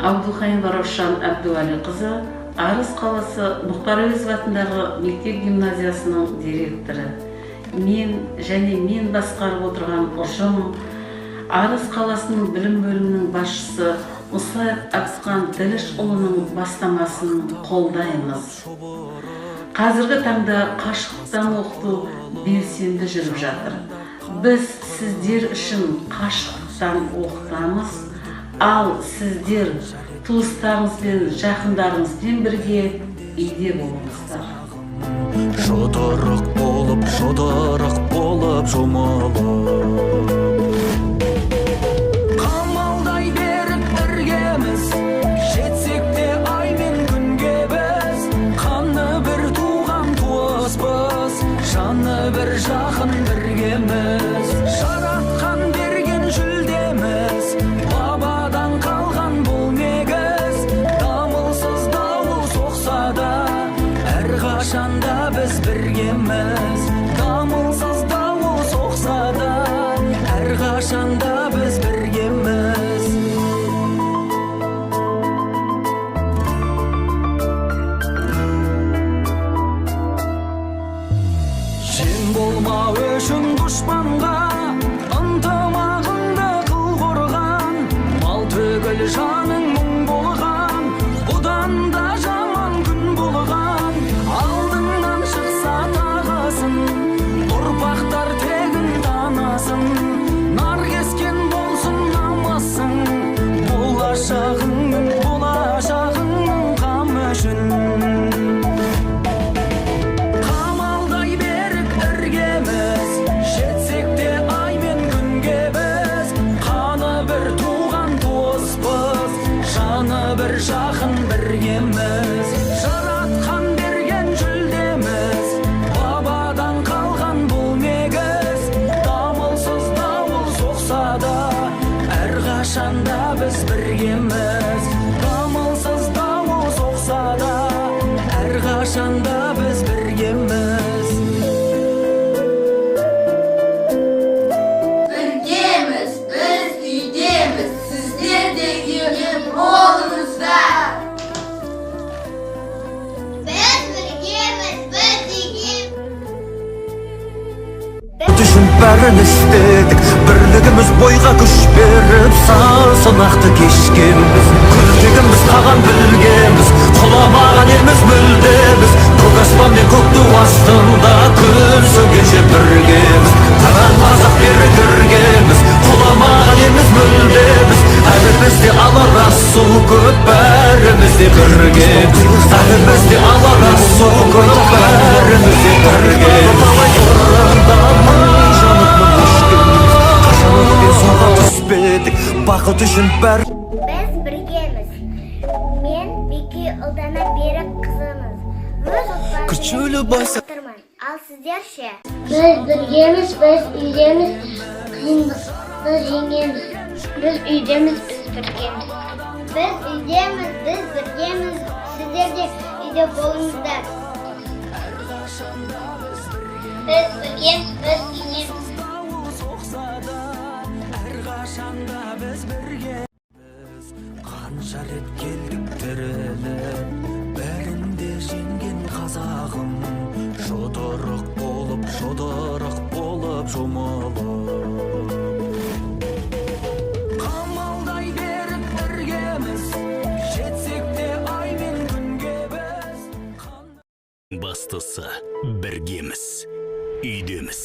Абдухаимова Раушан Абдуали кызы Арыс қаласы Мұхтар Әуезов атындағы мектеп гимназиясының директоры. Мен басқарып отырған ұжым Арыс қаласының білім бөлімінің басшысы Мұсаев Аксқан Ділішұлының бастамасын қолдаймыз. Қазіргі таңда қашықтан оқыту белсенді жүріп жатыр. Біз сіздер үшін қашықтан оқытамыз, ал сіздер туыстарыңызбен, жақындарыңызбен бірге үйде болыңыздар. Жодырық болып жұмылып қамалдай беріп біргеміз, жетсек те ай мен күнге біз. Қаны бір туған туыспыз, жаны бір жақын біргеміз. Жаратқан берген жүлдеміз, бабадан қалған бұл негіз. Дамылсыз дауыл соқса да, әрқашанда біз біргеміз. Дамылсыз дауыл соқса да, әрқашанда біз біргеміз. Жем болмау үшін дұшпанға, ынтымағыңды қыл қорған. Мал түгіл жаның мұң болған, бұдан да жаман күн болған. Алдыңнан шықса тағасын, ұрпақтар тегін танасын. Нар кескен болсын намысың, болашағыңның қамы үшін. Қамалдай берік іргеміз, жетсек те ай мен күнге біз. Қаны бір туған туыспыз, жаны бір жақын біргеміз. Жаратқан берген жүлдеміз, бабадан қалған бұл негіз. Дамылсыз дауыл соқса да, әрқашанда біз біргеміз. Дамылсыз дауыл соқса да, әрқашанда біз біргеміз. Біргеміз, біз үйдеміз, сіздер де үйде болыңыздар. Біз біргеміз, біз үйдеміз. Düşün бәрін істедік, бірлігіміз бойға күш беріп, сынақты кешкенбіз. Күлтегіміз қаған білгенбіз, құламаған елміз мүлдеміз. Көк аспан мен көк ту астында күрсінгенше біргеміз. Таған қазақ бері кіргенбіз, құламаған елміз мүлдеміз. Әлі бізде алар су көп, бәріміз де біргеміз. Әлі бізде алар су көп, бәріміз де біргеміз. Бақыт үшін бәр. Біз біргеміз. Мен Беки ұлдана берік қызымыз. Өз Күрчілі байса. отырмын. Ал сіздер ше? Biz birgemiz, biz uydemiz, qiyinlikni jengemiz. Biz uydemiz, biz birgemiz. Biz uydemiz, biz birgemiz. Sizler de uyda bolingizlar. Biz birgemiz, biz uydemiz. Қанша рет келдік тіріліп, бәрінде жеңген қазағым. Жодырық болып жұмылып қамалдай беріп біргеміз, жетсек те ай мен күнге біз. Бастысы біргеміз, үйдеміз.